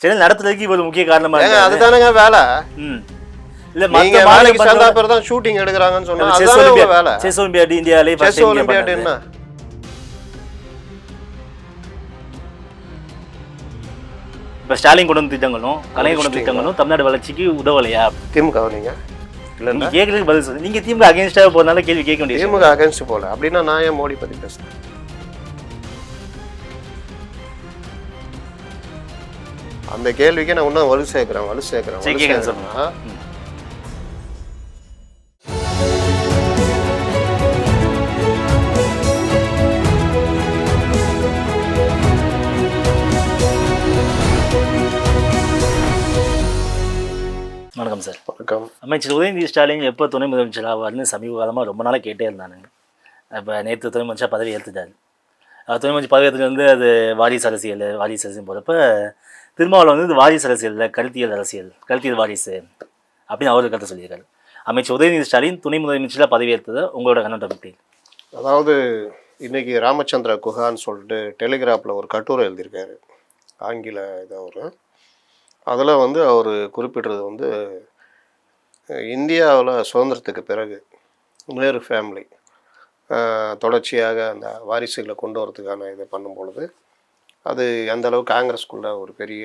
Channel நடத்துறதுக்கு இவ்வளவு முக்கிய காரணமா ஏங்க அதுதானங்க வேலை. இல்ல நீங்க வேலைக்கு சேர்ந்தா பேர் தான் ஷூட்டிங் எடுக்கிறாங்கன்னு சொன்னா அதுதான் உங்க வேலை. செஸ் ஒலிம்பியாட் இந்தியாவிலே செஸ் ஒலிம்பியாட் என்ன? இப்ப ஸ்டாலின் கொண்டு வந்த திட்டங்களும் கலைஞர் கொண்டு வந்த திட்டங்களும் தமிழ்நாடு வளர்ச்சிக்கு உதவலையா? திமுக நீங்க இல்ல நீங்க கேட்கறதுக்கு பதில் சொல்லுங்க. நீங்க திமுக அகைன்ஸ்டா போறதுனால கேள்வி கேட்க வேண்டியது. திமுக அகைன்ஸ்ட் போல அப்படின்னா நான் ஏன் மோடி பத்தி பேசுறேன்? அந்த கேள்விக்கு நான் இன்னும் வலு சேர்க்கிறேன் சொன்னா வணக்கம் சார். வணக்கம். அமைச்சர் உதயநிதி ஸ்டாலின் எப்போ துணை முதலமைச்சர் ஆவார்னு சமீப காலமாக ரொம்ப நாளாக கேட்டே இருந்தானுங்க. இப்போ நேற்று துணை முதலமைச்சர் பதவி ஏற்றுட்டாரு. துணை முதலமைச்சர் பதவி ஏற்றுக்கு வந்து அது வாரிசு அரசியல் போகிறப்ப திருமாவளவன் வந்து இது வாரிசு அரசியல் இல்லை, கருத்தியல் வாரிசு அப்படின்னு அவருக்கு கருத்து சொல்லியிருக்காரு. அமைச்சர் உதயநிதி ஸ்டாலின் துணை முதலமைச்சராக பதவி ஏற்றதை உங்களோட கண்ணோட்டம் எப்படி? அதாவது இன்னைக்கு ராமச்சந்திர குஹான்னு சொல்லிட்டு டெலிகிராஃபில் ஒரு கட்டுரை எழுதியிருக்காரு, ஆங்கில இதை ஒரு அதில் வந்து அவர் குறிப்பிடுறது வந்து இந்தியாவில் சுதந்திரத்துக்கு பிறகு நேரு ஃபேமிலி தொடர்ச்சியாக அந்த வாரிசுகளை கொண்டு வரதுக்கான இதை பண்ணும் பொழுது அது அந்தளவு காங்கிரஸ்குள்ளே ஒரு பெரிய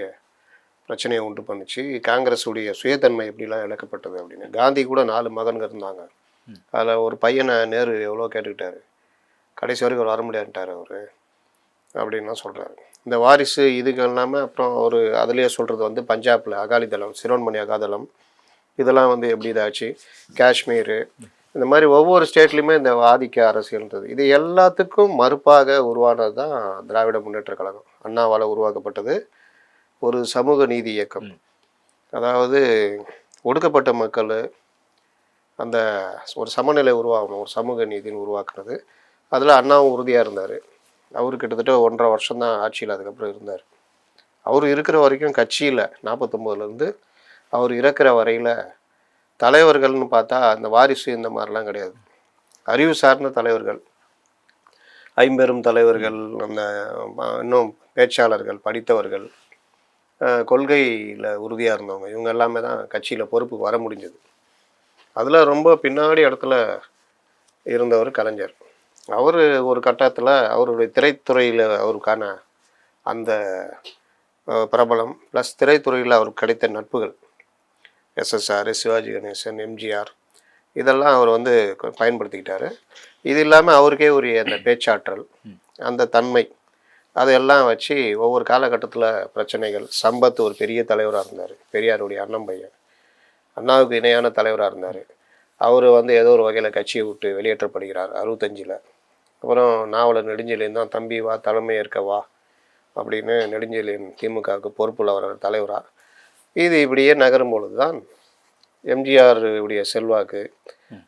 பிரச்சனையை உண்டு பண்ணிச்சு. காங்கிரஸுடைய சுயத்தன்மை எப்படிலாம் இழக்கப்பட்டது அப்படின்னு. காந்தி கூட 4 மகன்கள் இருந்தாங்க. அதில் ஒரு பையனை நேரு எவ்வளோ கேட்டுக்கிட்டாரு, கடைசி வரைக்கும் வர முடியாதுட்டார் அவர் அப்படின்லாம் சொல்கிறாரு. இந்த வாரிசு இதுகள் இல்லாமல் அப்புறம் ஒரு அதுலேயே சொல்கிறது வந்து பஞ்சாபில் அகாலிதளம், சிரோன்மணி அகாதளம் இதெல்லாம் வந்து எப்படி இதாச்சு, காஷ்மீர் இந்த மாதிரி ஒவ்வொரு ஸ்டேட்லேயுமே இந்த ஆதிக்க அரசியல்ன்றது இது எல்லாத்துக்கும் மறுப்பாக உருவானது தான் திராவிட முன்னேற்ற கழகம். அண்ணாவால் உருவாக்கப்பட்டது ஒரு சமூக நீதி இயக்கம். அதாவது ஒடுக்கப்பட்ட மக்கள் அந்த ஒரு சமநிலை உருவாகணும், ஒரு சமூக நீதின்னு உருவாக்குனது. அதில் அண்ணாவும் உறுதியாக இருந்தார். அவர் கிட்டத்தட்ட 1.5 வருஷம் தான் ஆட்சியில் அதுக்கப்புறம் இருந்தார். அவர் இருக்கிற வரைக்கும் கட்சியில் 49லேருந்து அவர் இறக்குற வரையில் தலைவர்கள்னு பார்த்தா அந்த வாரிசு இந்த மாதிரிலாம் கிடையாது. அறிவு சார்ந்த தலைவர்கள், ஐம்பெரும் தலைவர்கள், அந்த இன்னும் பேச்சாளர்கள், படித்தவர்கள், கொள்கையில் உறுதியாக இருந்தவங்க, இவங்க எல்லாமே தான் கட்சியில் பொறுப்புக்கு வர முடிஞ்சது. அதில் ரொம்ப பின்னாடி இடத்துல இருந்தவர் கலைஞர். அவர் ஒரு கட்டத்தில் அவருடைய திரைத்துறையில் அவருக்கான அந்த பிரபலம் ப்ளஸ் திரைத்துறையில் அவருக்கு கிடைத்த நட்புகள், எஸ்எஸ்ஆர், சிவாஜி கணேசன், எம்ஜிஆர் இதெல்லாம் அவர் வந்து பயன்படுத்திக்கிட்டார். இது இல்லாமல் அவருக்கே உரிய அந்த பேச்சாற்றல், அந்த தன்மை அதையெல்லாம் வச்சு ஒவ்வொரு காலகட்டத்தில் பிரச்சனைகள். சம்பத் ஒரு பெரிய தலைவராக இருந்தார், பெரியாருடைய அண்ணன் பையன், அண்ணாவுக்கு இணையான தலைவராக இருந்தார். அவர் வந்து ஏதோ ஒரு வகையில் கட்சியை விட்டு வெளியேற்றப்படுகிறார் 65. அப்புறம் நாவலர் நெடுஞ்செழியன் தான் தம்பி வா தலைமை ஏற்க வா அப்படின்னு நெடுஞ்செழியன் திமுகவுக்கு பொறுப்புள்ள வர தலைவராக. இது இப்படியே நகரும் பொழுது தான் எம்ஜிஆர் உடைய செல்வாக்கு,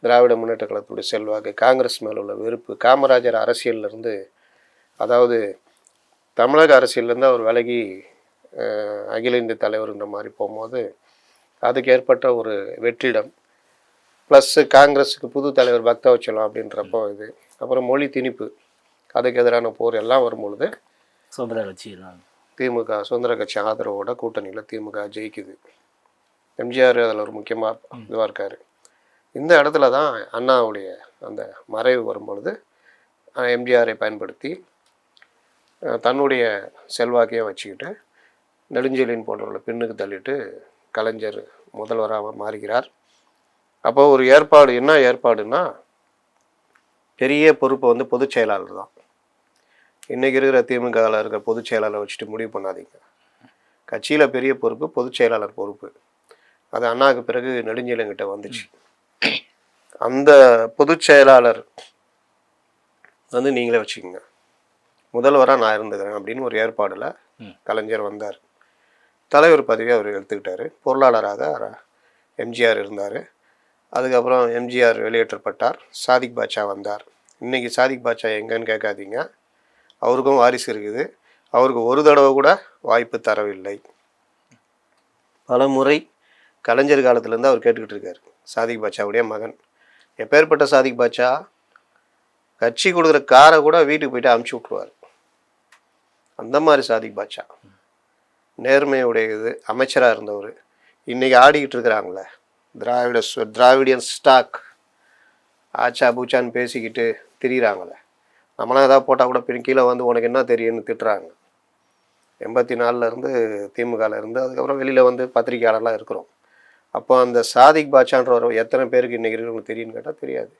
திராவிட முன்னேற்ற கழகத்துடைய செல்வாக்கு, காங்கிரஸ் மேலே உள்ள வெறுப்பு, காமராஜர் அரசியல்லேருந்து அதாவது தமிழக அரசியல்லேருந்து அவர் விலகி அகில இந்திய தலைவர்ன்ற மாதிரி போகும்போது அதுக்கு ஏற்பட்ட ஒரு வெற்றிடம் ப்ளஸ்ஸு காங்கிரஸுக்கு புது தலைவர் பக்தவச்சலம் அப்படின்றப்போ இது, அப்புறம் மொழி திணிப்பு, அதுக்கு எதிரான போர் எல்லாம் வரும்பொழுது சுதந்திர கட்சி திமுக சுதந்திர கட்சி ஆதரவோட கூட்டணியில் திமுக ஜெயிக்குது. எம்ஜிஆர் அதில் ஒரு முக்கியமாக இதுவாக இருக்கார். இந்த இடத்துல தான் அண்ணாவுடைய அந்த மறைவு வரும்பொழுது எம்ஜிஆரை பயன்படுத்தி தன்னுடைய செல்வாக்கையும் வச்சுக்கிட்டு நெடுஞ்செழியன் போன்றவர்களை பின்னுக்கு தள்ளிட்டு கலைஞர் முதல்வராக மாறுகிறார். அப்போ ஒரு ஏற்பாடு, என்ன ஏற்பாடுன்னா பெரிய பொறுப்பை வந்து பொதுச் செயலாளர் தான். இன்றைக்கி இருக்கிற திமுகவில் இருக்கிற பொதுச் செயலாளர் வச்சுட்டு முடிவு பண்ணாதீங்க. கட்சியில் பெரிய பொறுப்பு பொதுச் செயலாளர் பொறுப்பு. அது அண்ணாவுக்கு பிறகு நெடுஞ்செழியன்கிட்ட வந்துச்சு. அந்த பொதுச் செயலாளர் வந்து நீங்களே வச்சுக்கோங்க, முதல்வராக நான் இருந்துக்கிறேன் அப்படின்னு ஒரு ஏற்பாடில் கலைஞர் வந்தார். தலைவர் பதவியை அவர் எடுத்துக்கிட்டார். பொருளாளராக எம்ஜிஆர் இருந்தார். அதுக்கப்புறம் எம்ஜிஆர் வெளியேற்றப்பட்டார். சாதிக் பாட்சா வந்தார். இன்றைக்கி சாதிக் பாட்சா எங்கன்னு கேட்காதீங்க, அவருக்கும் வாரிசு இருக்குது. அவருக்கு ஒரு தடவை கூட வாய்ப்பு தரவில்லை. பல முறை கலைஞர் காலத்துலேருந்து அவர் கேட்டுக்கிட்டு இருக்கார். சாதிக் பாட்சாவுடைய மகன், எப்பேற்பட்ட சாதிக் பாட்சா, கட்சி கொடுக்குற காரை கூட வீட்டுக்கு போயிட்டு அமுச்சு விட்ருவார். அந்த மாதிரி சாதிக் பாட்சா. நேர்மையுடையது, அமைச்சராக இருந்தவர். இன்றைக்கி ஆடிக்கிட்டு இருக்கிறாங்களே திராவிடியன் ஸ்டாக் ஆச்சா பூச்சான்னு பேசிக்கிட்டு திரியிறாங்களே. நம்மளாம் ஏதாவது போட்டால் கூட பின் கீழே வந்து உனக்கு என்ன தெரியும்னு திட்டுறாங்க. 84லேருந்து திமுகலேருந்து அதுக்கப்புறம் வெளியில் வந்து பத்திரிக்கையாளர்லாம் இருக்கிறோம். அப்போ அந்த சாதிக் பாட்சான்றவர் எத்தனை பேருக்கு இன்றைக்கி இருக்கிறவங்களுக்கு தெரியும்னு கேட்டால் தெரியாது.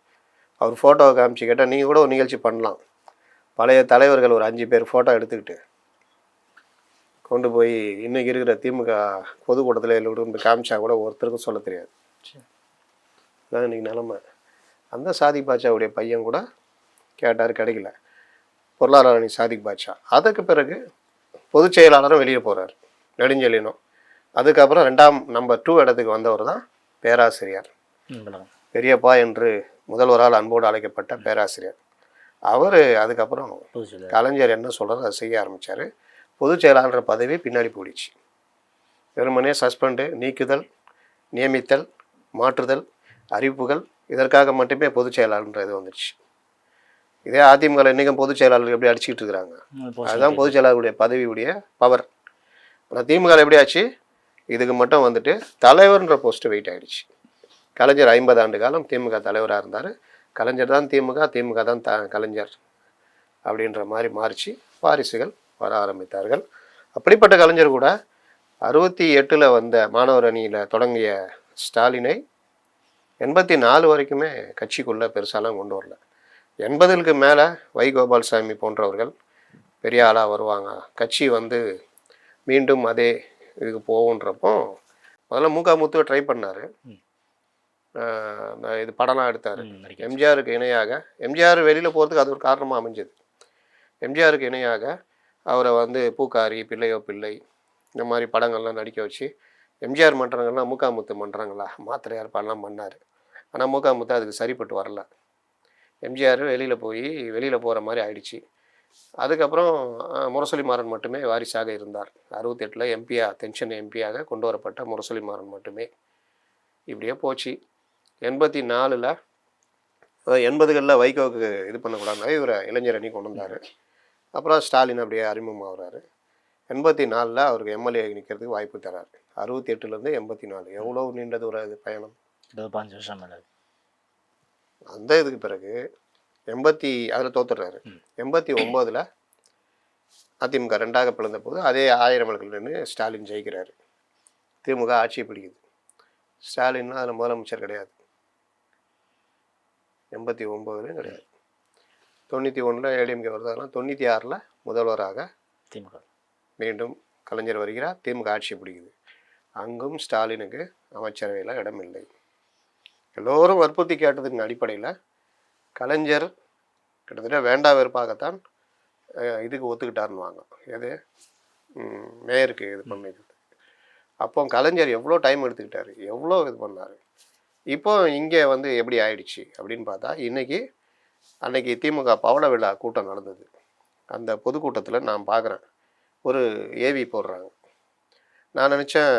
அவர் ஃபோட்டோவை காமிச்சு கேட்டால் நீங்கள் கூட ஒரு நிகழ்ச்சி பண்ணலாம். பழைய தலைவர்கள் ஒரு 5 பேர் ஃபோட்டோ எடுத்துக்கிட்டு கொண்டு போய் இன்றைக்கி இருக்கிற திமுக பொதுக்கூட்டத்தில் எல்லோரும் காமிச்சா கூட ஒருத்தருக்கும் சொல்ல தெரியாது. அதான் இன்றைக்கி நிலமை. அந்த சாதிக் பாட்சாவுடைய பையன் கூட கேட்டார், கிடைக்கல. பொருளாதார அணி சாதிக் பாட்சா. அதுக்கு பிறகு பொதுச் செயலாளரும் வெளியே போகிறார், நெடுஞ்செழியனும். அதுக்கப்புறம் நம்பர் 2 இடத்துக்கு வந்தவர் தான் பேராசிரியர் பெரியப்பா என்று முதல்வரால் அன்போடு அழைக்கப்பட்ட பேராசிரியர். அவர் அதுக்கப்புறம் கலைஞர் என்ன சொல்கிறார் அதை செய்ய ஆரம்பித்தார். பொதுச் செயலாளர் பதவி பின்னாடி போயிடுச்சு. வெறுமனே சஸ்பெண்டு, நீக்குதல், நியமித்தல், மாற்றுதல், அறிவிப்புகள், இதற்காக மட்டுமே பொதுச் செயலாளர்ன்றது வந்துடுச்சு. இதே அதிமுக இன்றைக்கும் பொதுச் செயலாளர் எப்படி அடிச்சுக்கிட்டு இருக்கிறாங்க. அதுதான் பொதுச் செயலாளருடைய பதவியுடைய பவர். ஆனால் திமுக எப்படி ஆச்சு, இதுக்கு மட்டும் வந்துட்டு தலைவர்ன்ற போஸ்ட்டு வெயிட் ஆகிடுச்சு. கலைஞர் 50 ஆண்டு காலம் திமுக தலைவராக இருந்தார். கலைஞர் தான் திமுக, திமுக தான் கலைஞர் அப்படின்ற மாதிரி மாறிச்சு. வாரிசுகள் வர ஆரம்பித்தார்கள். அப்படிப்பட்ட கலைஞர் கூட 68 வந்த மாணவர் அணியில் தொடங்கிய ஸ்டாலினை 84 வரைக்குமே கட்சிக்குள்ளே பெருசாலாம் கொண்டு வரல. 80க்கு மேலே வைகோபால்சாமி போன்றவர்கள் பெரிய ஆளாக வருவாங்க, கட்சி வந்து மீண்டும் அதே இதுக்கு போகுன்றப்போ முதல்ல முத்துவை ட்ரை பண்ணார். இது படம்லாம் எடுத்தார். எம்ஜிஆருக்கு இணையாக, எம்ஜிஆர் வெளியில் போகிறதுக்கு அது ஒரு காரணமாக அமைஞ்சது. எம்ஜிஆருக்கு இணையாக அவரை வந்து பூக்காரி, பிள்ளையோ பிள்ளை இந்த மாதிரி படங்கள்லாம் நடிக்க வச்சு எம்ஜிஆர் மன்றங்கள்லாம் முத்து மன்றங்களா மாத்திரையார் பாடலாம் பண்ணார். ஆனால் முத்து அதுக்கு சரிப்பட்டு வரல. எம்ஜிஆர் வெளியில் போகிற மாதிரி ஆயிடுச்சு. அதுக்கப்புறம் முரசொலிமாறன் மட்டுமே வாரிசாக இருந்தார். 68 எம்பியாக, தென்சென்னை எம்பியாக கொண்டு வரப்பட்ட முரசொலிமாறன் மட்டுமே. இப்படியே போச்சு. 84 80களில் வைகோவுக்கு இது பண்ணக்கூடாது, இவரை இளைஞர் அணி கொண்டு வந்தார். அப்புறம் ஸ்டாலின் அப்படியே அறிமுகமாகறாரு. 84 அவருக்கு எம்எல்ஏ நிற்கிறதுக்கு வாய்ப்பு தராரு. 68லேருந்து 84 எவ்வளோ நீண்டது ஒரு இது பயணம். 5 வருஷம் மேலே. அந்த இதுக்கு பிறகு அதில் தோத்துடுறாரு. 89 அதிமுக 2ஆக பிளந்த போது அதே 1000 விளக்கில் நின்று ஸ்டாலின் ஜெயிக்கிறாரு. திமுக ஆட்சியை பிடிக்குது. ஸ்டாலின்னா அதில் முதலமைச்சர் கிடையாது. 89 கிடையாது. 91 ஏடிஎம்கே வருது. அதெல்லாம் 96 முதல்வராக திமுக மீண்டும் கலைஞர் வருகிறார். திமுக ஆட்சியை பிடிக்குது. அங்கும் ஸ்டாலினுக்கு அமைச்சரவையில் இடமில்லை. எல்லோரும் வற்புறுத்தி கேட்டதுக்கு அடிப்படையில் கலைஞர் கிட்டத்தட்ட வேண்டா வெறுப்பாகத்தான் இதுக்கு ஒத்துக்கிட்டாருன்னுவாங்க. எது மேயருக்கு இது பண்ணிது. அப்போ கலைஞர் எவ்வளோ டைம் எடுத்துக்கிட்டாரு, எவ்வளோ இது பண்ணார். இப்போ இங்கே வந்து எப்படி ஆயிடுச்சு அப்படின்னு பார்த்தா, அன்னைக்கு திமுக பவள விழா கூட்டம் நடந்தது. அந்த பொதுக்கூட்டத்தில் நான் பார்க்குறேன், ஒரு ஏவி போடுறாங்க. நான் நினச்சேன்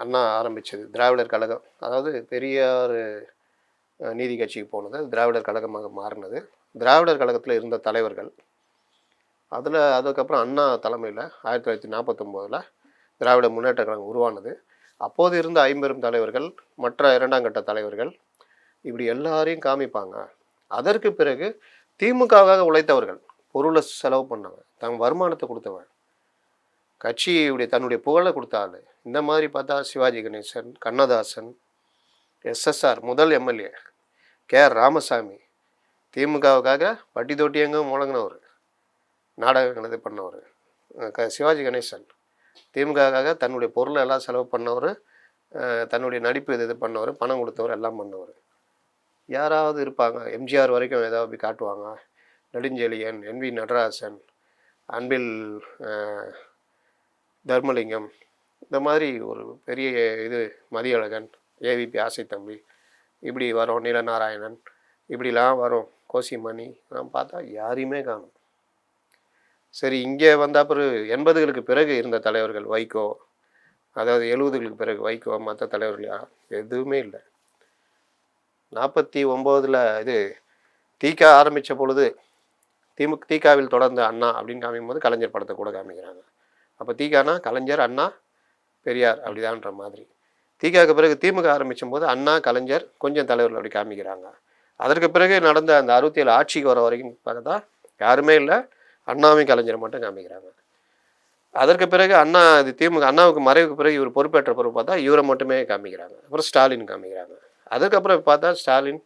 அண்ணா ஆரம்பித்தது திராவிடர் கழகம், அதாவது பெரியார் நீதி கட்சிக்கு போனது திராவிடர் கழகமாக மாறினது. திராவிடர் கழகத்தில் இருந்த தலைவர்கள் அதுக்கப்புறம் அண்ணா தலைமையில் 1949 திராவிட முன்னேற்ற கழகம் உருவானது. அப்போது இருந்த 50 தலைவர்கள், மற்ற 2ஆம் கட்ட தலைவர்கள், இப்படி எல்லாரையும் காமிப்பாங்க. அதற்கு பிறகு திமுகவாக உழைத்தவர்கள், பொருளை செலவு பண்ணவன், தன் வருமானத்தை கொடுத்தவன், கட்சியுடைய தன்னுடைய புகழை கொடுத்தாள். இந்த மாதிரி பார்த்தா சிவாஜி கணேசன், கண்ணதாசன், எஸ்எஸ்ஆர் முதல் எம்எல்ஏ கேஆர் ராமசாமி, திமுகவுக்காக வட்டி தொட்டி எங்கும் முழங்கினவர், நாடகங்கள் இது பண்ணவர். சிவாஜி கணேசன் திமுகவுக்காக தன்னுடைய பொருளை எல்லாம் செலவு பண்ணவர், தன்னுடைய நடிப்பு இது பண்ணவர், பணம் கொடுத்தவர், எல்லாம் பண்ணவர். யாராவது இருப்பாங்க, எம்ஜிஆர் வரைக்கும் ஏதாவது காட்டுவாங்க. நெடுஞ்செழியன், என்வி நடராசன், அன்பில் தர்மலிங்கம், இந்த மாதிரி ஒரு பெரிய இது மதியழகன், ஏவிபி ஆசைத்தம்பி, இப்படி வரும் நீலநாராயணன், இப்படிலாம் வரும் கோசிமணி, நான் பார்த்தா யாரையுமே காணும். சரி, இங்கே வந்த அப்புறம் 80களுக்கு பிறகு இருந்த தலைவர்கள் வைகோ, அதாவது 70களுக்கு பிறகு வைகோ, மற்ற தலைவர்கள் எதுவுமே இல்லை. 49 இது தீக ஆரம்பித்த பொழுது திகாவில் தொடர்ந்த அண்ணா அப்படின்னு காமிக்கும் போது கலைஞர் படத்தை கூட காமிக்கிறாங்க. அப்போ திகானா கலைஞர், அண்ணா, பெரியார் அப்படிதான்ற மாதிரி. திகாவுக்கு பிறகு திமுக ஆரம்பிச்சும் போது அண்ணா, கலைஞர், கொஞ்சம் தலைவர்கள் அப்படி காமிக்கிறாங்க. அதற்கு பிறகு நடந்த அந்த 67 ஆட்சிக்கு வர வரைக்கும் பார்த்தா யாருமே இல்லை, அண்ணாவையும் கலைஞரை மட்டும் காமிக்கிறாங்க. அதற்கு பிறகு அண்ணா இது திமுக அண்ணாவுக்கு மறைவுக்கு பிறகு இவர் பொறுப்பேற்ற பிறகு பார்த்தா இவரை மட்டுமே காமிக்கிறாங்க. அப்புறம் ஸ்டாலின் காமிக்கிறாங்க. அதுக்கப்புறம் பார்த்தா ஸ்டாலின்,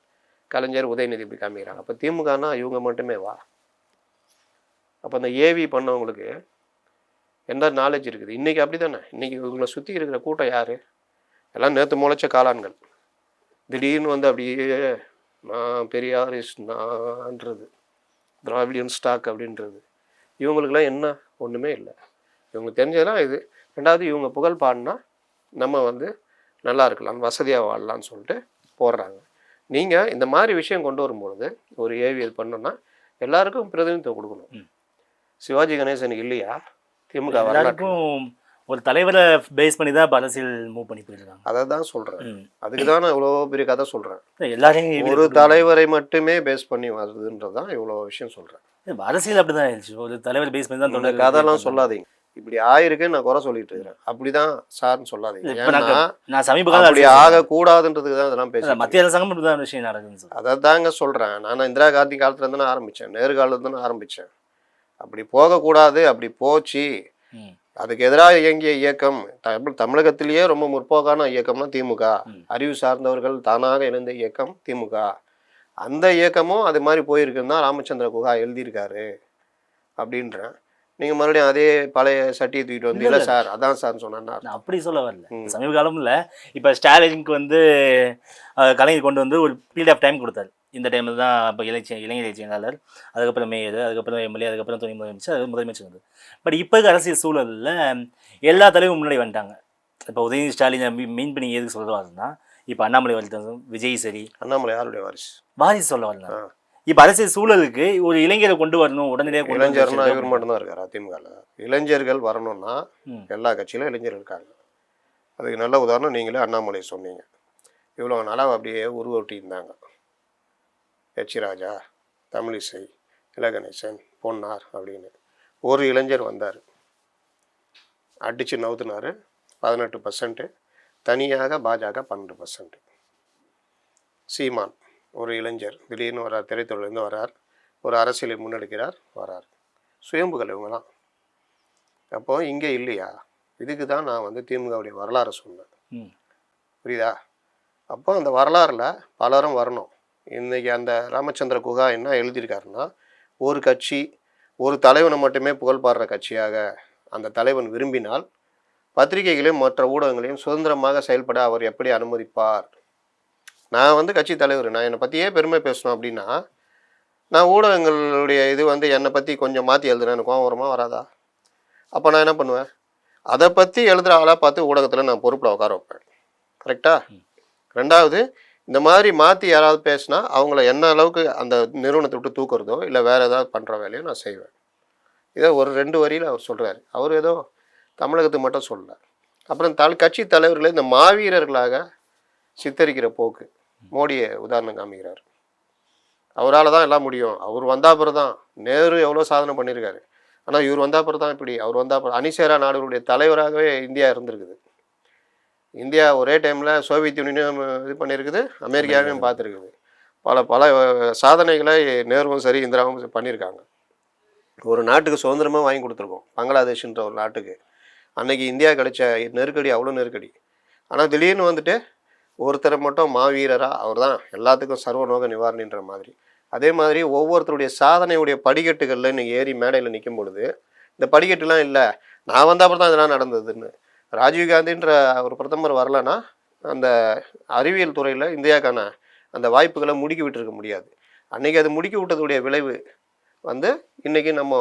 கலைஞர், உதயநிதி இப்படி காமிக்கிறாங்க. அப்போ திமுகனா இவங்க மட்டுமே வா. அப்போ அந்த ஏவி பண்ணவங்களுக்கு என்ன நாலேஜ் இருக்குது? இன்றைக்கி அப்படி தானே. இன்றைக்கி இவங்களை சுற்றி இருக்கிற கூட்டம் யார்? எல்லாம் நேற்று முளைச்ச காளான்கள். திடீர்னு வந்து அப்படியே நான் பெரியாரிஸ் நான்றது, திராவிடியன் ஸ்டாக் அப்படின்றது. இவங்களுக்கெல்லாம் என்ன ஒன்றுமே இல்லை. இவங்களுக்கு தெரிஞ்சதெல்லாம் இது. ரெண்டாவது இவங்க புகழ் பாடினா நம்ம வந்து நல்லா இருக்கலாம், வசதியாக வாழலான்னு சொல்லிட்டு போடுறாங்க. நீங்கள் இந்த மாதிரி விஷயம் கொண்டு வரும்பொழுது ஒரு ஏவி இது பண்ணோன்னா எல்லாருக்கும் பிரதிநிதித்துவம் கொடுக்கணும். சிவாஜி கணேசனுக்கு இல்லையா? திமுக எல்லாருக்கும் ஒரு தலைவரை பேஸ் பண்ணி தான் அரசியல் மூவ் பண்ணி போயிருக்காங்க. அதை தான் சொல்கிறேன். அதுக்கு தான் நான் இவ்வளோ பெரிய கதை சொல்கிறேன். எல்லாரையும் ஒரு தலைவரை மட்டுமே பேஸ் பண்ணி வருதுன்றது தான் இவ்வளோ விஷயம் சொல்கிறேன். அரசியல் அப்படி தான் ஆயிடுச்சு. ஒரு தலைவர் பேஸ் பண்ணி தான் இந்த கதைலாம் சொல்லாதீங்க. இப்படி ஆயிருக்குன்னு நான் குறை சொல்லிட்டு இருக்கிறேன். அப்படிதான் சார்ன்னு சொல்லாதீங்க. நான் சமீப காலம் அப்படி ஆகக்கூடாதுன்றதுக்கு தான் இதெல்லாம் பேசுகிறேன். மத்திய அரசாங்கம் தான் விஷயம் நடக்குது. அதை தாங்க சொல்கிறேன். நான் இந்திரா காந்தி காலத்துலேருந்து நான் ஆரம்பித்தேன், நேரு காலத்துலேருந்து ஆரம்பித்தேன். அப்படி போகக்கூடாது, அப்படி போச்சு. அதுக்கு எதிராக இயங்கிய இயக்கம் தமிழகத்திலேயே ரொம்ப முற்போக்கான இயக்கம்னா திமுக. அறிவு சார்ந்தவர்கள் தானாக இணைந்த இயக்கம் திமுக. அந்த இயக்கமும் அது மாதிரி போயிருக்குன்னு தான் ராமச்சந்திர குஹா எழுதியிருக்காரு அப்படின்றேன். நீங்கள் மறுபடியும் அதே பழைய சட்டியை தூக்கிட்டு வந்து இல்லை சார் அதான் சார்னு சொன்னா அப்படி சொல்ல வரல. சமீப காலம் இல்லை, இப்போ ஸ்டாலினுக்கு வந்து கலைஞர் கொண்டு வந்து ஒரு பீரியட் ஆஃப் டைம் கொடுத்தாரு. இந்த டைமில் தான் இப்போ இளைஞர் செயலாளர், அதுக்கப்புறம் மேயர், அதுக்கப்புறம் எம்எல்ஏ, அதுக்கப்புறம் துணை முதலமைச்சர், அது முதலமைச்சர் வந்தது. பட் இப்போ இருக்க அரசியல் சூழலில் எல்லா தலைவரும் முன்னாடி வந்துட்டாங்க. இப்போ உதயநிதி ஸ்டாலினை மீன் பண்ணி எதுக்கு சொல்லுவாருன்னா, இப்போ அண்ணாமலை வருது, விஜய் சரி. அண்ணாமலை யாருடைய வாரிசு சொல்ல வரல. இப்போ அரசியல் சூழலுக்கு ஒரு இளைஞரை கொண்டு வரணும், உடனடியாக இளைஞர்னா இவர் மட்டும்தான் இருக்காரு அதிமுகவில். இளைஞர்கள் வரணும்னா எல்லா கட்சியிலும் இளைஞர்கள் இருக்காங்க. அதுக்கு நல்ல உதாரணம் நீங்களே அண்ணாமலை சொன்னீங்க. இவ்வளோ நாளாக அப்படியே உருவொட்டி இருந்தாங்க. எச் ராஜா, தமிழிசை, இலகணேசன், பொன்னார் அப்படின்னு. ஒரு இளைஞர் வந்தார், அடித்து நவுத்துனார். 18%, தனியாக பாஜக 12%. சீமான் ஒரு இளைஞர் திடீர்னு வரார், திரைத்துறையிலேருந்து வரார், ஒரு அரசியலை முன்னெடுக்கிறார், வரார். சுயம்புகள் இவங்களாம். அப்போது இங்கே இல்லையா? இதுக்கு தான் நான் வந்து திமுகவுடைய வரலாறு சொன்னேன். புரியுதா? அப்போ அந்த வரலாறில் பலரும் வரணும். இன்றைக்கி அந்த ராமச்சந்திர குஹா என்ன எழுதியிருக்காருன்னா, ஒரு கட்சி ஒரு தலைவனை மட்டுமே புகழ் பாடுற கட்சியாக அந்த தலைவன் விரும்பினால் பத்திரிகைகளையும் மற்ற ஊடகங்களையும் சுதந்திரமாக செயல்பட அவர் எப்படி அனுமதிப்பார்? நான் வந்து கட்சி தலைவர், நான் என்னை பற்றியே பெருமை பேசணும் அப்படின்னா நான் ஊடகங்களுடைய இது வந்து என்னை பற்றி கொஞ்சம் மாற்றி எழுதுறேன், எனக்கு கோவம் வருமா வராதா? அப்போ நான் என்ன பண்ணுவேன்? அதை பற்றி எழுதுகிற ஆளாக பார்த்து ஊடகத்தில் நான் பொறுப்பில் உட்கார வைப்பேன். கரெக்டாக? ரெண்டாவது, இந்த மாதிரி மாற்றி யாராவது பேசினா அவங்கள என்ன அளவுக்கு அந்த நிறுவனத்தை விட்டு தூக்குறதோ இல்லை வேறு ஏதாவது பண்ணுற வேலையோ நான் செய்வேன். இதை ஒரு 2 வரியில் அவர் சொல்கிறார். அவர் ஏதோ தமிழகத்துக்கு மட்டும் சொல்லலை. அப்புறம் கட்சி தலைவர்களை இந்த மாவீரர்களாக சித்தரிக்கிற போக்கு மோடியை உதாரணம் காமிக்கிறார். அவரால் தான் எல்லாம் முடியும், அவர் வந்தால் பிறகு தான். நேரு எவ்வளோ சாதனை பண்ணியிருக்காரு, ஆனால் இவர் வந்தால் பிறகு தான் இப்படி. அவர் வந்தால் பிறகு அணிசேரா நாடுகளுடைய தலைவராகவே இந்தியா இருந்திருக்குது. இந்தியா ஒரே டைமில் சோவியத் யூனியனும் இது பண்ணியிருக்குது, அமெரிக்காவையும் பார்த்துருக்குது. பல சாதனைகளை நேருவும் சரி இந்திராவும் பண்ணியிருக்காங்க. ஒரு நாட்டுக்கு சுதந்திரமாக வாங்கி கொடுத்துருக்கோம், பங்களாதேஷ்ன்ற ஒரு நாட்டுக்கு. அன்றைக்கி இந்தியா கிடைச்ச நெருக்கடி அவ்வளோ நெருக்கடி. ஆனால் திடீர்னு வந்துட்டு ஒருத்தரை மட்டும் மாவீரராக அவர் தான் எல்லாத்துக்கும் சர்வநோக நிவாரணின்ற மாதிரி. அதே மாதிரி ஒவ்வொருத்தருடைய சாதனையுடைய படிக்கட்டுகளில் இன்றைக்கி ஏறி மேடையில் நிற்கும் பொழுது இந்த படிக்கட்டுலாம் இல்லை, நான் வந்த அப்புறம் தான் இதெல்லாம் நடந்ததுன்னு. ராஜீவ்காந்தின்ற ஒரு பிரதமர் வரலன்னா அந்த அறிவியல் துறையில் இந்தியாவுக்கான அந்த வாய்ப்புகளை முடுக்கி விட்டுருக்க முடியாது. அன்றைக்கி அது முடுக்கி விட்டதுடைய விளைவு வந்து இன்றைக்கி நம்ம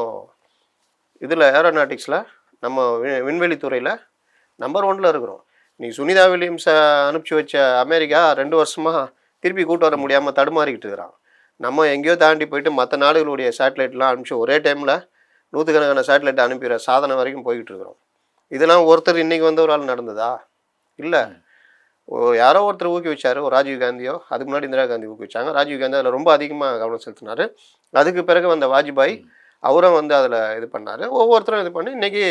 இதில் ஏரோநாட்டிக்ஸில் நம்ம விண்வெளித்துறையில் நம்பர் 1ல் இருக்கிறோம். நீ சுனிதா வில்லியம்ஸை அனுப்பிச்சி வச்ச அமெரிக்கா 2 வருஷமாக திருப்பி கூட்டு வர முடியாமல் தடுமாறிக்கிட்டு இருக்கிறான். நம்ம எங்கேயோ தாண்டி போயிட்டு மற்ற நாடுகளுடைய சேட்டலைட்லாம் அனுப்பிச்சி ஒரே டைமில் 100கணக்கான சேட்டலைட்டை அனுப்பிடுற சாதனை வரைக்கும் போய்கிட்டு இருக்கிறோம். இதெல்லாம் ஒருத்தர் இன்றைக்கி வந்து ஒரு ஆள் நடந்ததா? இல்லை, யாரோ ஒருத்தர் ஊக்குவிச்சார், ஒரு ராஜீவ் காந்தியோ, அதுக்கு முன்னாடி இந்திரா காந்தி ஊக்குவிச்சாங்க. ராஜீவ் காந்தி அதில் ரொம்ப அதிகமாக கவனம் செலுத்தினார். அதுக்கு பிறகு வந்த வாஜ்பாய் அவரும் வந்து அதில் இது பண்ணார். ஒவ்வொருத்தரும் இது பண்ணி இன்றைக்கி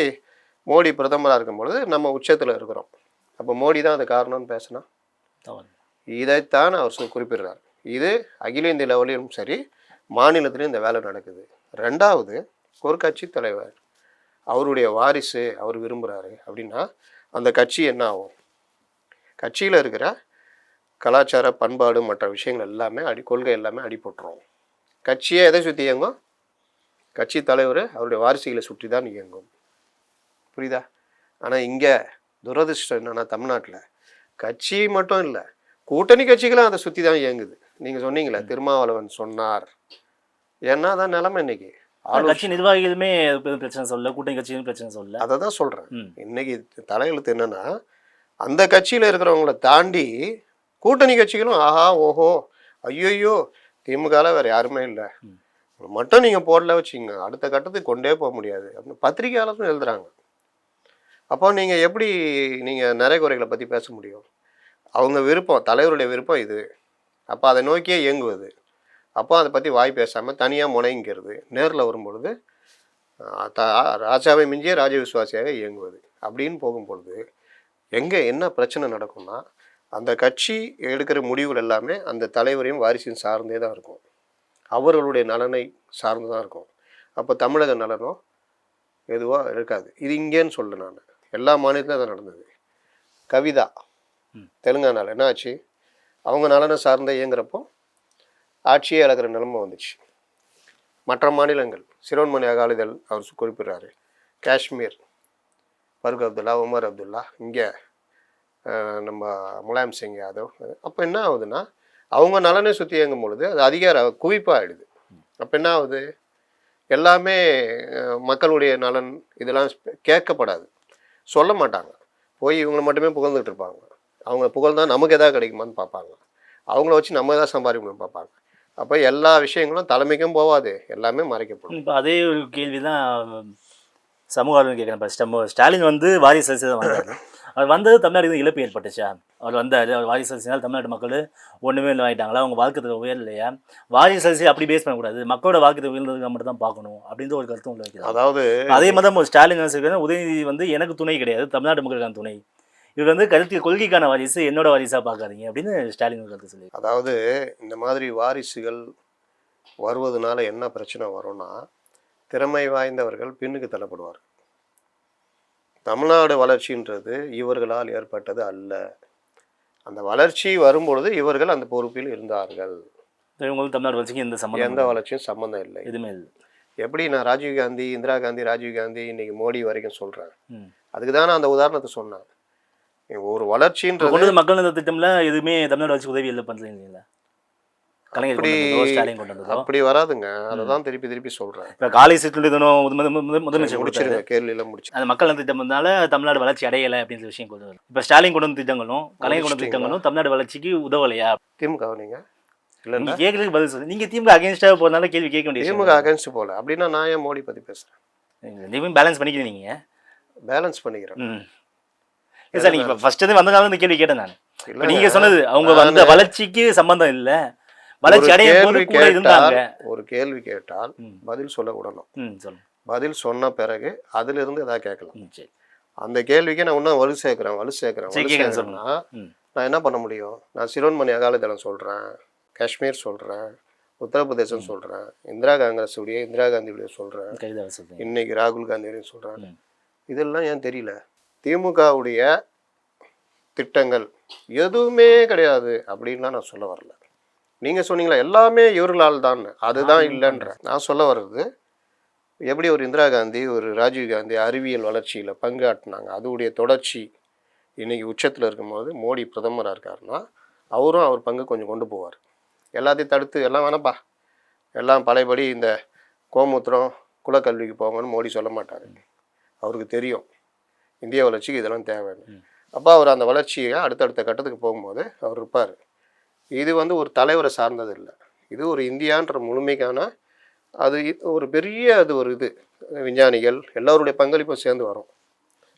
மோடி பிரதமராக இருக்கும்பொழுது நம்ம உச்சத்தில் இருக்கிறோம். அப்போ மோடி தான் அது காரணம்னு பேசினா இதைத்தான் அவர் குறிப்பிடுறார். இது அகில இந்திய லெவலிலும் சரி, மாநிலத்திலும் இந்த வேலை நடக்குது. ரெண்டாவது, ஒரு கட்சி தலைவர் அவருடைய வாரிசு அவர் விரும்புகிறாரு அப்படின்னா அந்த கட்சி என்ன ஆகும்? கட்சியில் இருக்கிற கலாச்சார பண்பாடு மற்ற விஷயங்கள் எல்லாமே கொள்கை எல்லாமே அடிபட்டுரும். கட்சியை எதை சுற்றி இயங்கும்? கட்சி தலைவர் அவருடைய வாரிசுகளை சுற்றி தான் இயங்கும். புரியுதா? ஆனால் இங்கே துரதிர்ஷ்டம் என்னன்னா, தமிழ்நாட்டில் கட்சி மட்டும் இல்லை, கூட்டணி கட்சிகளும் அதை சுற்றி தான் இயங்குது. நீங்கள் சொன்னீங்களே, திருமாவளவன் சொன்னார். ஏன்னா அதான் நிலைமை இன்னைக்கு. கட்சி நிர்வாகிகளுமே பிரச்சனை சொல்ல, கூட்டணி கட்சியும் பிரச்சனை சொல்ல. அதை தான் சொல்கிறேன். இன்னைக்கு தலையெழுத்து என்னன்னா, அந்த கட்சியில் இருக்கிறவங்கள தாண்டி கூட்டணி கட்சிகளும் ஆஹா ஓஹோ ஐயோயோ திமுகவில் வேறு யாருமே இல்லை மட்டும் நீங்கள் போடல வச்சிங்க அடுத்த கட்டத்துக்கு கொண்டே போக முடியாது அப்படின்னு பத்திரிகையாளரும் எழுதுறாங்க. அப்போ நீங்கள் எப்படி நீங்கள் நிறைய குறைகளை பற்றி பேச முடியும்? அவங்க விருப்பம், தலைவருடைய விருப்பம் இது. அப்போ அதை நோக்கியே இயங்குவது. அப்போ அதை பற்றி வாய் பேசாமல் தனியாக முனைங்கிறது. நேரில் வரும்பொழுது ராஜாவை மிஞ்சிய ராஜ விசுவாசியாக இயங்குவது அப்படின்னு போகும்பொழுது எங்கே என்ன பிரச்சனை நடக்கும்னா, அந்த கட்சி எடுக்கிற முடிவுகள் எல்லாமே அந்த தலைவரையும் வாரிசையும் சார்ந்தே தான் இருக்கும். அவர்களுடைய நலனை சார்ந்து தான் இருக்கும். அப்போ தமிழக நலனோ எதுவாக இருக்காது. இது இங்கேன்னு சொல்ல நான் எல்லா மாநிலத்திலும் தான் நடந்தது. கவிதா தெலுங்கானாவில் என்ன ஆச்சு? அவங்க நலனை சார்ந்த இயங்குறப்போ ஆட்சியே இழக்கிற நிலைமை வந்துச்சு. மற்ற மாநிலங்கள் சிரோன்மணி அகாலிதள் அவர் குறிப்பிட்றாரு. காஷ்மீர் ஃபருக் அப்துல்லா, உமர் அப்துல்லா, இங்கே நம்ம முலாயம் சிங் யாதவ். அப்போ என்ன ஆகுதுன்னா, அவங்க நலனை சுற்றி இயங்கும் பொழுது அது அதிகார குவிப்பாக ஆகிடுது. அப்போ என்ன ஆகுது? எல்லாமே மக்களுடைய நலன் இதெல்லாம் கேட்கப்படாது, சொல்ல மாட்டாங்க. போய் இவங்களை மட்டுமே புகழ்ந்துட்டு இருப்பாங்க. அவங்க புகழ் தான் நமக்கு எதாவது கிடைக்குமான்னு பார்ப்பாங்க. அவங்கள வச்சு நம்ம எதாவது சம்பாதிக்கணும்னு பார்ப்பாங்க. அப்போ எல்லா விஷயங்களும் தலைமைக்கும் போகாது, எல்லாமே மறைக்கப்படும். இப்போ அதே ஒரு கேள்வி தான் சமூக ஆர்வம் கேட்குறேன். இப்போ ஸ்டாலின் வந்து வாரிசு அரசு தான் வந்தார். அவர் வந்தது தமிழ்நாடு இது இழப்பு ஏற்பட்டுச்சா? அவர் வந்தார், அவர் வாரிசு அரசினால் தமிழ்நாட்டு மக்கள் ஒன்றுமே இல்லை ஆகிட்டாங்களா? அவங்க வாழ்க்கை உயர் இல்லையா? வாரிசு அரசு அப்படி பேஸ் பண்ணக்கூடாது, மக்களோட வாழ்க்கை உயர்ந்ததுக்கு மட்டும் தான் பார்க்கணும் அப்படின்ற ஒரு கருத்து உள்ள வைக்கிறது. அதாவது அதே மாதிரி தான் ஸ்டாலின் அரசு உதயநிதி வந்து எனக்கு துணை கிடையாது, தமிழ்நாட்டு மக்களுக்கான துணை. இவர் வந்து கருத்து கொள்கைக்கான வாரிசு, என்னோட வாரிசாக பார்க்காதீங்க அப்படின்னு ஸ்டாலின் கருத்து சொல்லி. அதாவது இந்த மாதிரி வாரிசுகள் வருவதனால என்ன பிரச்சனை வரும்னா, திறமை வாய்ந்தவர்கள் பின்னுக்கு தள்ளப்படுவார். தமிழ்நாடு வளர்ச்சின்றது இவர்களால் ஏற்பட்டது அல்ல. அந்த வளர்ச்சி வரும்பொழுது இவர்கள் அந்த பொறுப்பில் இருந்தார்கள். இவங்களுக்கு தமிழ்நாடு வளர்ச்சிக்கு எந்த வளர்ச்சியும் சம்மந்தம் இல்லை, எதுவுமே இல்லை. எப்படி நான் ராஜீவ்காந்தி, இந்திரா காந்தி, ராஜீவ்காந்தி இன்னைக்கு மோடி வரைக்கும் சொல்கிறேன். அதுக்கு தான் நான் அந்த உதாரணத்தை சொன்னேன். ஒரு வளர்ச்சின்றது மக்கள் நல திட்டம்ல எதுவுமே தமிழ்நாடு வளர்ச்சி உதவி இல்லை பண்ணுறீங்களா? அப்படி வராதுங்க. அதான் திருப்பி சொல்றேன். இப்போ காலை சிற்றுண்டி முதலமைச்சர் முடிச்சிருங்க, கேள்வியில முடிச்சு. அந்த மக்கள் நல திட்டம்னால தமிழ்நாடு வளர்ச்சி அடையலை அப்படின்ற விஷயம் கொண்டு வரும். இப்போ ஸ்டாலின் கொண்டு வந்த திட்டங்களும் கலைஞர் கொண்டு வந்த திட்டங்களும் தமிழ்நாடு வளர்ச்சிக்கு உதவலையா? திமுக நீங்க இல்ல கேட்கறதுக்கு பதில் சொல்லு. நீங்க திமுக அகேன்ஸ்டா போறதுனால கேள்வி கேட்க முடியாது. திமுக அகேன்ஸ்ட் போல அப்படின்னா நான் ஏன் மோடி பத்தி பேசுறேன்? நீங்க பேலன்ஸ் பண்ணிக்கிறீங்க. நீங்க பேலன்ஸ் பண்ணிக்கிறேன் சார். நீங்க ஃபர்ஸ்ட் வந்ததால இந்த கேள்வி கேட்டேன் நான். நீங்க சொன்னது அவங்க வந்த வளர்ச்சிக்கு சம்பந்தம் இல்ல, வளர்ச்சி அடைய போது கூட இருந்தாங்க. ஒரு கேள்வி கேட்டால் பதில் சொல்ல விடணும். பதில் சொன்ன பிறகு அதுல இருந்து ஏதாவது கேட்கலாம். அந்த கேள்விக்கு நான் இன்னும் வலு சேர்க்கிறேன் சொன்னா நான் என்ன பண்ண முடியும்? நான் சிரோன்மணி அகாலிதளம் சொல்றேன், காஷ்மீர் சொல்றேன், உத்தரப்பிரதேசம் சொல்றேன், இந்திரா காந்தியுடைய சொல்றேன், இன்னைக்கு ராகுல் காந்தியுடைய சொல்றேன். இதெல்லாம் ஏன் தெரியல? திமுகவுடைய திட்டங்கள் எதுவுமே கிடையாது அப்படின்லாம் நான் சொல்ல வரல. நீங்கள் சொன்னீங்களா எல்லாமே இவர்களால் தான், அதுதான் இல்லைன்ற. நான் சொல்ல வர்றது, எப்படி ஒரு இந்திரா காந்தி, ஒரு ராஜீவ் காந்தி அறிவியல் வளர்ச்சியில் பங்காற்றினாங்க, அதோடைய தொடர்ச்சி இன்றைக்கி உச்சத்தில் இருக்கும்போது மோடி பிரதமராக இருக்காருன்னா அவரும் அவர் பங்கு கொஞ்சம் கொண்டு போவார். எல்லாத்தையும் தடுத்து எல்லாம் வேணாப்பா, எல்லாம் பழையபடி இந்த கோமூத்திரம் குலக்கல்விக்கு போங்கன்னு மோடி சொல்ல மாட்டார். அவருக்கு தெரியும் இந்திய வளர்ச்சிக்கு இதெல்லாம் தேவைன்னு. அப்போ அவர் அந்த வளர்ச்சியை அடுத்தடுத்த கட்டத்துக்கு போகும்போது அவர் இருப்பார். இது ஒரு தலைவரை சார்ந்தது இல்லை, இது ஒரு இந்தியான்ற முழுமைக்கான அது ஒரு பெரிய அது ஒரு இது விஞ்ஞானிகள் எல்லோருடைய பங்களிப்பும் சேர்ந்து வரும்.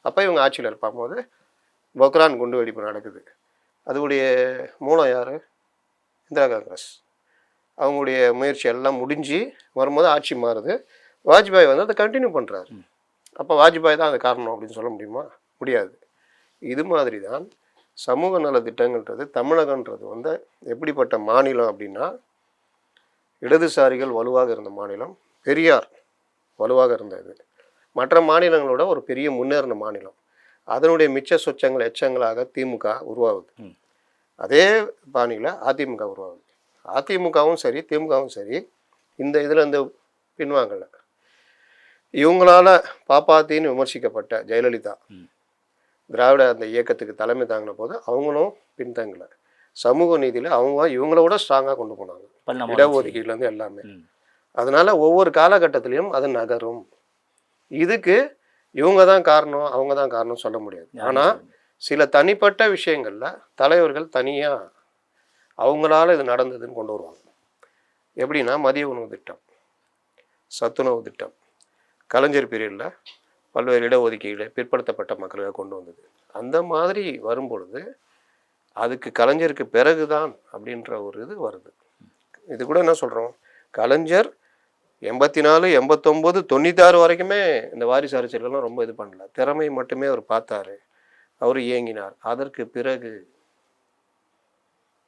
அப்போ இவங்க ஆட்சியில் இருப்பாகும்போது பொக்ரான் குண்டு வெடிப்பு நடக்குது. அதுடைய மூலம் யார்? இந்திரா காங்கிரஸ். அவங்களுடைய முயற்சி எல்லாம் முடிஞ்சு வரும்போது ஆட்சி மாறுது. வாஜ்பாய் அதை கண்டினியூ பண்ணுறாரு. அப்போ வாஜ்பாய் தான் அது காரணம் அப்படின்னு சொல்ல முடியுமா? முடியாது. இது மாதிரி தான் சமூக நல திட்டங்கள்ன்றது தமிழகன்றது வந்து எப்படிப்பட்ட மாநிலம் அப்படின்னா, இடதுசாரிகள் வலுவாக இருந்த மாநிலம், பெரியார் வலுவாக இருந்தது. மற்ற மாநிலங்களோட ஒரு பெரிய முன்னேறின மாநிலம். அதனுடைய மிச்ச சொச்சங்கள் எச்சங்களாக திமுக உருவாகுது. அதே பாணியில் அதிமுக உருவாகுது. அதிமுகவும் சரி திமுகவும் சரி இந்த இதில் இந்த பின்வாங்கலை. இவங்களால பாப்பாத்தின்னு விமர்சிக்கப்பட்ட ஜெயலலிதா திராவிட அந்த இயக்கத்துக்கு தலைமை தாங்கின போது அவங்களும் பின்தங்கலை. சமூக நீதியில் அவங்க இவங்களோட ஸ்ட்ராங்காக கொண்டு போனாங்க, இடஒதுக்கீடுலேருந்து எல்லாமே. அதனால ஒவ்வொரு காலகட்டத்திலையும் அது நகரும். இதுக்கு இவங்க தான் காரணம் அவங்க தான் காரணம் சொல்ல முடியாது. ஆனால் சில தனிப்பட்ட விஷயங்களில் தலைவர்கள் தனியாக அவங்களால இது நடந்ததுன்னு கொண்டு வருவாங்க. எப்படின்னா மதிய உணவு திட்டம், சத்துணவு திட்டம், கலைஞர் பீரியடில் பல்வேறு இடஒதுக்கீடு பிற்படுத்தப்பட்ட மக்களுக்கு கொண்டு வந்தது. அந்த மாதிரி வரும்பொழுது அதுக்கு கலைஞருக்கு பிறகுதான் அப்படின்ற ஒரு இது வருது. இது கூட என்ன சொல்கிறோம், கலைஞர் 84, 89, 96 வரைக்குமே இந்த வாரிசு அரசியல்லாம் ரொம்ப இது பண்ணல. திறமை மட்டுமே அவர் பார்த்தாரு, அவர் இயங்கினார். அதற்கு பிறகு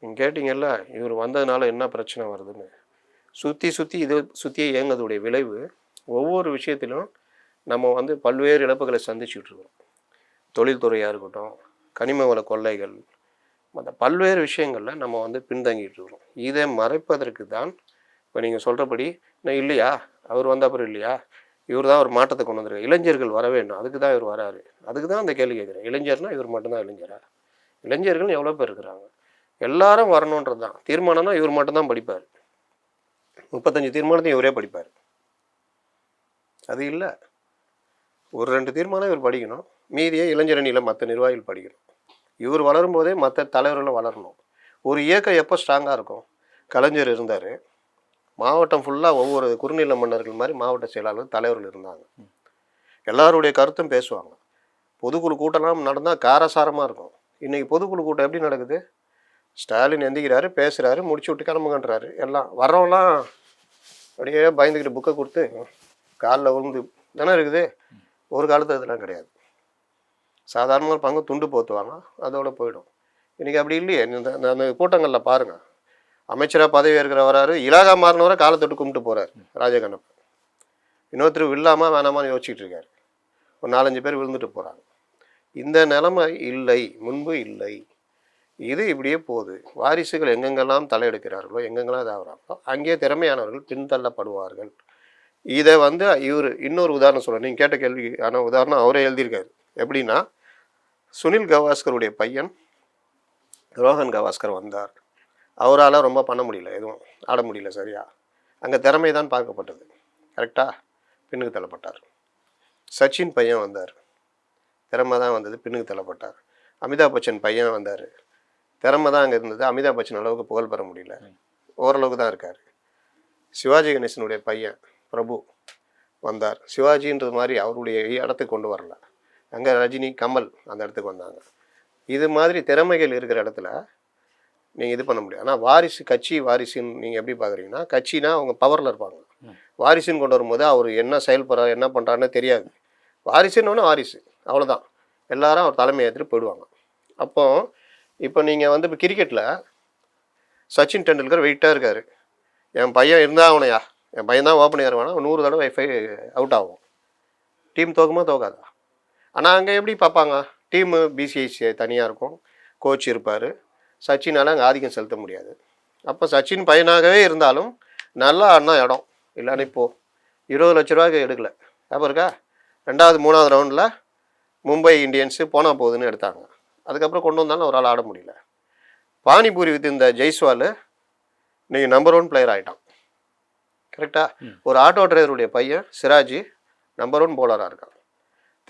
நீங்கள் கேட்டிங்கல்ல இவர் வந்ததுனால என்ன பிரச்சனை வருதுன்னு, சுற்றி இது சுற்றியே இயங்குறதுடைய விளைவு ஒவ்வொரு விஷயத்திலும் நம்ம வந்து பல்வேறு இழப்புகளை சந்திச்சுட்டு இருக்கிறோம். தொழில்துறையாக இருக்கட்டும், கனிம வள கொள்ளைகள், மற்ற பல்வேறு விஷயங்களில் நம்ம வந்து பின்தங்கிட்டு இருக்கிறோம். இதை மறைப்பதற்கு தான் இப்போ நீங்கள் சொல்கிறபடி நான் இல்லையா அவர் வந்த அப்புறம் இல்லையா இவர் தான் ஒரு மாற்றத்தை கொண்டு வந்துருக்காரு, இளைஞர்கள் வர வேண்டும், அதுக்கு தான் இவர் வராரு. அதுக்கு தான் அந்த கேள்வி கேட்குறேன். இளைஞர்னா இவர் மட்டும்தான் இளைஞரா? இளைஞர்கள் எவ்வளோ பேர் இருக்கிறாங்க? எல்லாரும் வரணுன்றது தான் தீர்மானம்னா இவர் மட்டும்தான் படிப்பார். 35 தீர்மானத்தையும் இவரே படிப்பார். அது இல்லை, ஒரு 2 தீர்மானம் இவர் படிக்கணும், மீதியே இளைஞரணியில் மற்ற நிர்வாகிகள் படிக்கணும். இவர் வளரும் போதே மற்ற தலைவர்களும் வளரணும். ஒரு இயக்கம் எப்போ ஸ்ட்ராங்காக இருக்கும்? கலைஞர் இருந்தார், மாவட்டம் ஃபுல்லாக ஒவ்வொரு குறுநில மன்னர்கள் மாதிரி மாவட்ட செயலாளர் தலைவர்கள் இருந்தாங்க. எல்லாருடைய கருத்தும் பேசுவாங்க. பொதுக்குழு கூட்டம்லாம் நடந்தால் காரசாரமாக இருக்கும். இன்றைக்கி பொதுக்குழு கூட்டம் எப்படி நடக்குது? ஸ்டாலின் எந்திக்கிறாரு, பேசுகிறாரு, முடிச்சு விட்டு கிளம்புங்கன்றாரு. எல்லாம் வர்றவங்களாம் அப்படியே பயந்துக்கிட்டு புக்கை கொடுத்து காலில் விழுந்து தானே இருக்குது. ஒரு காலத்தில் இதெல்லாம் கிடையாது. சாதாரணமாக பங்கு துண்டு போத்துவாங்க, அதோட போயிடும். இன்றைக்கி அப்படி இல்லையே. அந்த கூட்டங்களில் பாருங்கள், அமைச்சராக பதவி ஏற்கிற வராரு, இலாகா மாறினவரை காலத்தொட்டு கும்பிட்டு போகிறார் ராஜகண்ணப்ப. இன்னொருத்தர் விழாமா வேணாமான்னு யோசிச்சுட்டு இருக்காரு. ஒரு 4-5 பேர் விழுந்துட்டு போகிறாங்க. இந்த நிலைமை இல்லை, முன்பு இல்லை. இது இப்படியே போகுது. வாரிசுகள் எங்கெங்கெல்லாம் தலையெடுக்கிறார்களோ, எங்கெங்கெல்லாம் இதாகிறாங்களோ அங்கே திறமையானவர்கள் பின்தள்ளப்படுவார்கள். இதை வந்து இவர் இன்னொரு உதாரணம் சொல்ல, நீங்கள் கேட்ட கேள்வி ஆனால் உதாரணம் அவரே எழுதியிருக்காரு. எப்படின்னா, சுனில் கவாஸ்கருடைய பையன் ரோஹன் கவாஸ்கர் வந்தார். அவரால் ரொம்ப பண்ண முடியல, எதுவும் ஆட முடியல சரியா. அங்கே திறமை தான் பார்க்கப்பட்டது. கரெக்டாக பின்னுக்கு தள்ளப்பட்டார். சச்சின் பையன் வந்தார், திறமை தான் வந்தது, பின்னுக்கு தள்ளப்பட்டார். அமிதாப் பச்சன் பையன் வந்தார், திறமை தான் அங்கே இருந்தது, அமிதாப் பச்சன் அளவுக்கு புகழ் பெற முடியல, ஓரளவுக்கு தான் இருக்கார். சிவாஜி கணேசனுடைய பையன் பிரபு வந்தார், சிவாஜின்றது மாதிரி அவருடைய இடத்துக்கு கொண்டு வரல. அங்கே ரஜினி கமல் அந்த இடத்துக்கு வந்தாங்க. இது மாதிரி திறமைகள் இருக்கிற இடத்துல நீங்கள் இது பண்ண முடியும். ஆனால் வாரிசு கட்சி வாரிசுன்னு நீங்கள் எப்படி பார்க்குறீங்கன்னா, கட்சினா அவங்க பவரில் இருப்பாங்க. வாரிசுன்னு கொண்டு வரும்போது அவர் என்ன செயல்படுறாரு என்ன பண்ணுறாருன்னு தெரியாது. வாரிசுன்னு வாரிசு அவ்வளோதான், எல்லாரும் அவர் தலைமை ஏற்றுட்டு போயிடுவாங்க. இப்போ நீங்கள் வந்து இப்போ கிரிக்கெட்டில் சச்சின் டெண்டுல்கர் வெயிட்டாக இருக்கார், என் பையன் இருந்தால் அவனையா, என் பையன் தான் ஓப்பன் ஏறுவானா 100 தடவை அவுட் ஆகும். டீம் தோக்குமா தோக்காதா? ஆனால் அங்கே எப்படி பார்ப்பாங்க, டீமு பிசிஐசி தனியாக இருக்கும், கோச் இருப்பார். சச்சினால் அங்கே ஆதிக்கம் செலுத்த முடியாது. அப்போ சச்சின் பையனாகவே இருந்தாலும் நல்லா ஆடினா இடம் இல்லைன்னு இப்போது 20 லட்ச ரூபாய்க்கு எடுக்கலை. ஞாபகம் இருக்கா? 2வது 3வது ரவுண்டில் மும்பை இந்தியன்ஸு போனால் போகுதுன்னு எடுத்தாங்க. அதுக்கப்புறம் கொண்டு வந்தாலும் ஒரு ஆள் ஆட முடியல. பானிபூரி வித்து இந்த ஜெய்ஸ்வால் இன்றைக்கி நம்பர் 1 பிளேயர் ஆகிட்டான். கரெக்டாக? ஒரு ஆட்டோ டிரைவருடைய பையன் சிராஜி நம்பர் 1 போலராக இருக்கான்.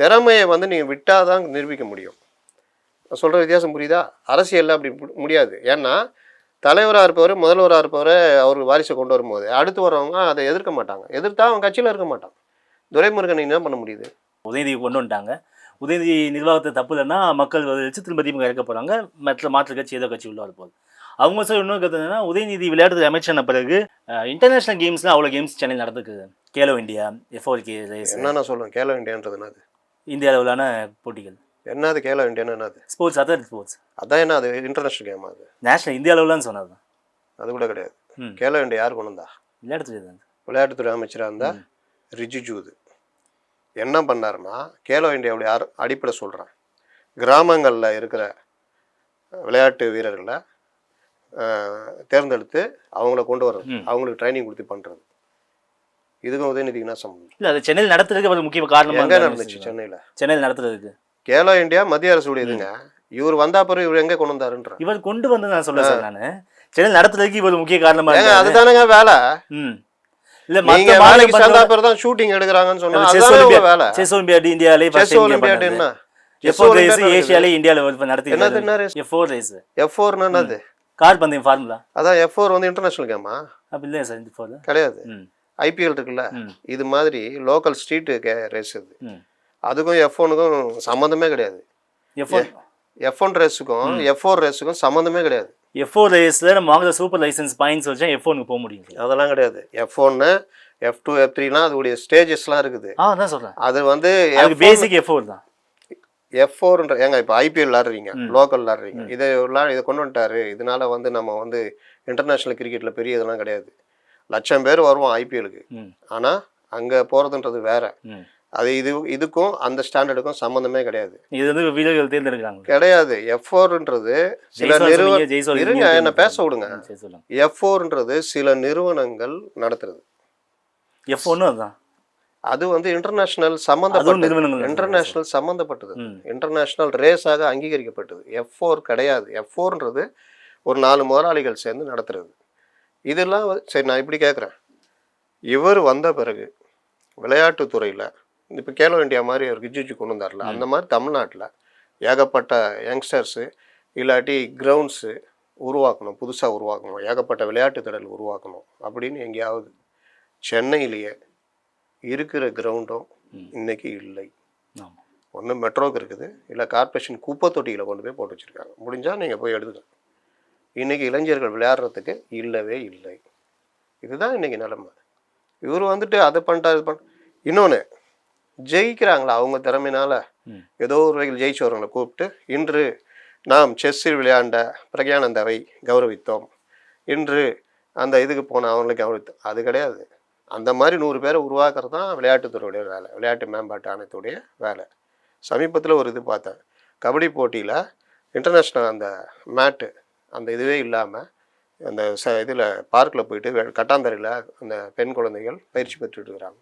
திறமையை வந்து நீங்கள் விட்டால் தான் நிரூபிக்க முடியும். சொல்கிற வித்தியாசம் புரியுதா? அரசியலில் அப்படி முடியாது. ஏன்னா தலைவராக இருப்பவர் முதல்வராக இருப்பவர் அவர் வாரிசை கொண்டு வரும்போது அடுத்து வரவங்க அதை எதிர்க்க மாட்டாங்க. எதிர்த்தா அவன் கட்சியில் இருக்க மாட்டான். துரைமுருகன் என்ன பண்ண முடியுது? உதயநிதி கொண்டு வந்துட்டாங்க. உதயநிதி நிர்வாகத்தை தப்பு இல்லைன்னா மக்கள் வச்சு திரும்ப திமுக இறக்க போகிறாங்க, மற்ற மாற்று கட்சி ஏதோ கட்சி உள்ள வரப்போகுது. அவங்க சொல்ல இன்னொரு கருத்து என்னன்னா, உதயநிதி விளையாட்டுத்துறை அமைச்சரான பிறகு இன்டர்நேஷனல் கேம்ஸ்லாம் அவ்வளோ கேம்ஸ் சென்னையில் நடந்துக்குது. கேலோ இந்தியா, F4K ரேஸ், என்னென்ன சொல்லுவேன் கேலோ இண்டியான்றது என்னது? இந்திய அளவிலான போட்டிகள். என்னது கேலோ இண்டியான்னு என்னது? Sports, athletic sports. அதான் என்ன அது இன்டர்நேஷனல் கேம்? அது நேஷனல் இந்திய அளவிலான்னு சொன்னது. அது கூட கிடையாது. கேலோ இண்டியா யார் கொண்டு வந்தா? விளையாட்டுத்துறை தான். விளையாட்டுத்துறை அமைச்சராக இருந்தால் ரிஜிஜு. இது என்ன பண்ணாருன்னா, கேலோ இண்டியாவுடைய அடிப்படை சொல்கிறேன், கிராமங்களில் இருக்கிற விளையாட்டு வீரர்களை தேர்ந்தெடுத்து அவங்கள கொண்டு வர்றது, அவங்களுக்கு ட்ரைனிங் கொடுத்து பண்ணுறது. இதுக்கும் உதயநிதிக்கு என்ன சம்பந்தம்? இல்லை, அது சென்னையில் நடத்துறதுக்கு அது முக்கிய காரணம். எங்கே நடந்துச்சு? சென்னையில் நடத்துறதுக்கு. கேலோ இண்டியா மத்திய அரசு உடையதுங்க. இவர் வந்தா பிறகு இவர் எங்கே கொண்டு வந்தாருன்ற? இவர் கொண்டு வந்து நான் சொல்ல சார், நான் சென்னையில் நடத்துறதுக்கு இவர் முக்கிய காரணமா. அதுதானங்க வேலை. இல்ல, நீங்க வேலைக்கு சேர்ந்தா பேர் தான் ஷூட்டிங் எடுக்கறாங்கன்னு சொன்னா அதுதான் வேலை. செஸ் ஒலிம்பியாட் இந்தியாலே செஸ் ஒலிம்பியாட் என்ன? F4 ரேஸ் ஏசியால இந்தியால நடத்தி. என்னது ரேஸ்? F4 race. F4 ன்னா என்னது? கார் பந்தயம் ஃபார்முலா. அதான் F4 வந்து இன்டர்நேஷனல் கேமா? அப்ப இல்ல சார், இந்த F4 கிடையாது. IPL இருக்குல்ல, இது மாதிரி லோக்கல் ஸ்ட்ரீட் ரேஸ் இது. அதுக்கும் F1க்கும் சம்பந்தமே கிடையாது. F1 ரேஸுக்கும் F4 ரேஸுக்கும் சம்பந்தமே கிடையாது. F4 ரேஸ்ல நம்ம வாங்குற சூப்பர் லைசென்ஸ் பாயிண்ட்ஸ் வச்சா F1க்கு போக முடியும். அதெல்லாம் கிடையாது. F1 F2 F3லாம் அதோடைய ஸ்டேஜஸ்லாம் இருக்குது. அதான் சொல்றேன். அது வந்து பேசிக் F4 தான். F4ன்ற ஏங்க இப்போ IPL விளாடுறீங்க, லோக்கல் விளாடுறீங்க, இதை கொண்டு வந்துட்டாரு, இதனால வந்து நம்ம வந்து இன்டர்நேஷ்னல் கிரிக்கெட்டில் பெரிய இதெல்லாம் கிடையாது. 1,00,000 பேர் வருவோம் IPLக்கு. ஆனால் அங்கே போகிறதுன்றது வேற. அது இதுக்கும் அந்த ஸ்டாண்டர்டுக்கும் சம்மந்தமே கிடையாது. இது வந்து வீரர்கள் தேர்ந்தெடுக்கிறாங்க கிடையாது. F4ன்றது சில நிறுவனம், இருங்க என்ன பேச விடுங்க. F4ன்றது சில நிறுவனங்கள் நடத்துறது. F1 அதுதான். அது வந்து இன்டர்நேஷனல் சம்பந்தப்பட்டது. இன்டர்நேஷனல் சம்பந்தப்பட்டது, இன்டர்நேஷனல் ரேஸாக அங்கீகரிக்கப்பட்டது. F4 கிடையாது. F4ன்றது ஒரு 4 முதலாளிகள் சேர்ந்து நடத்துறது. இதெல்லாம் சரி, நான் இப்படி கேட்குறேன், இவர் வந்த பிறகு விளையாட்டுத்துறையில் இப்போ கேலோ இண்டியா மாதிரி ஒரு ரிஜிஜு கொண்டு வந்தார்ல, அந்த மாதிரி தமிழ்நாட்டில் ஏகப்பட்ட யங்ஸ்டர்ஸு இல்லாட்டி கிரவுண்ட்ஸு உருவாக்கணும், புதுசாக உருவாக்கணும், ஏகப்பட்ட விளையாட்டு திடல் உருவாக்கணும் அப்படின்னு எங்கேயாவது சென்னையிலேயே இருக்கிற கிரவுண்டும் இன்னைக்கு இல்லை. ஒன்று மெட்ரோக்கு இருக்குது, இல்லை கார்பரேஷன் குப்பை தொட்டியில் கொண்டு போய் போட்டு வச்சுருக்காங்க. முடிஞ்சால் நீங்கள் போய் எடுத்துக்க. இன்றைக்கி இளைஞர்கள் விளையாடுறதுக்கு இல்லவே இல்லை. இதுதான் இன்றைக்கி நிலைமை. இவர் வந்துட்டு அதை பண்ணிட்டா இது பண்ண. இன்னொன்று, ஜெயிக்கிறாங்களா அவங்க திறமையினால ஏதோ ஒரு வகையில் ஜெயிச்சவர்களை கூப்பிட்டு இன்று நாம் செஸ்ஸில் விளையாண்ட பிரக்யானந்தாவை கௌரவித்தோம், இன்று அந்த இதுக்கு போன அவங்களுக்கு கௌரவித்தோம். அது கிடையாது. அந்த மாதிரி 100 பேரை உருவாக்குறது தான் விளையாட்டுத்துறையுடைய வேலை, விளையாட்டு மேம்பாட்டு ஆணையத்துடைய வேலை. சமீபத்தில் ஒரு இது பார்த்தேன், கபடி போட்டியில் இன்டர்நேஷ்னல் அந்த மேட்டு அந்த இதுவே இல்லாமல் அந்த இதில் பார்க்கில் போயிட்டு கட்டாந்தரையில் அந்த பெண் குழந்தைகள் பயிற்சி பெற்றுட்டு இருக்கிறாங்க.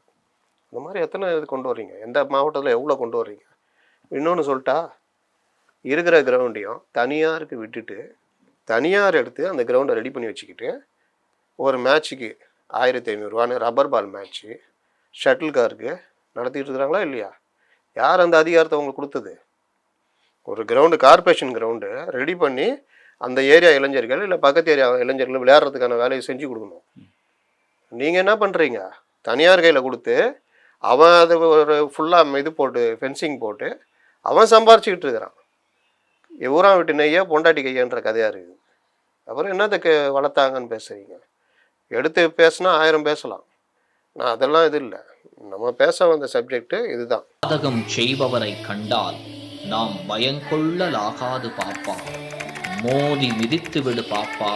இந்த மாதிரி எத்தனை இது கொண்டு வர்றீங்க? எந்த மாவட்டத்தில் எவ்வளோ கொண்டு வர்றீங்க? இன்னொன்று சொல்லிட்டா, இருக்கிற கிரவுண்டையும் தனியாருக்கு விட்டுட்டு தனியார் எடுத்து அந்த கிரவுண்டை ரெடி பண்ணி வச்சுக்கிட்டு ஒரு மேட்ச்சுக்கு 1500 ரப்பர் பால் மேட்ச்சு ஷட்டில் காருக்கு நடத்திட்டு இருக்கிறாங்களா இல்லையா? யார் அந்த அதிகாரத்தை அவங்களுக்கு கொடுத்தது? ஒரு கிரவுண்டு, கார்பரேஷன் கிரவுண்டு ரெடி பண்ணி அந்த ஏரியா இளைஞர்கள் இல்லை பக்கத்து ஏரியா இளைஞர்கள் விளையாடுறதுக்கான வேலையை செஞ்சு கொடுக்கணும். நீங்கள் என்ன பண்ணுறீங்க? தனியார் கையில் கொடுத்து அவன் அது ஒரு ஃபுல்லாக இது போட்டு ஃபென்சிங் போட்டு அவன் சம்பாரிச்சிக்கிட்டு இருக்கிறான். ஊரான் விட்டு நெய்யா பொண்டாட்டி கையன்ற கதையாக இருக்குது. அப்புறம் என்னத்துக்கு வளர்த்தாங்கன்னு பேசுகிறீங்க? எடுத்து பேசினா 1000 பேசலாம். நான் அதெல்லாம் இது இல்லை, நம்ம பேச வந்த சப்ஜெக்ட் இதுதான். பாதகம் செய்பவரை கண்டால் நாம் பயங்கொள்ளலாகாது பாப்பா, மோதி மிதித்து விடு பாப்பா,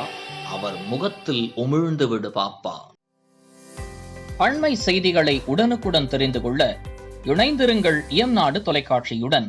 அவர் முகத்தில் உமிழ்ந்து விடு பாப்பா. அண்மை செய்திகளை உடனுக்குடன் தெரிந்து கொள்ள இணைந்திருங்கள் இயம்நாடு தொலைக்காட்சியுடன்.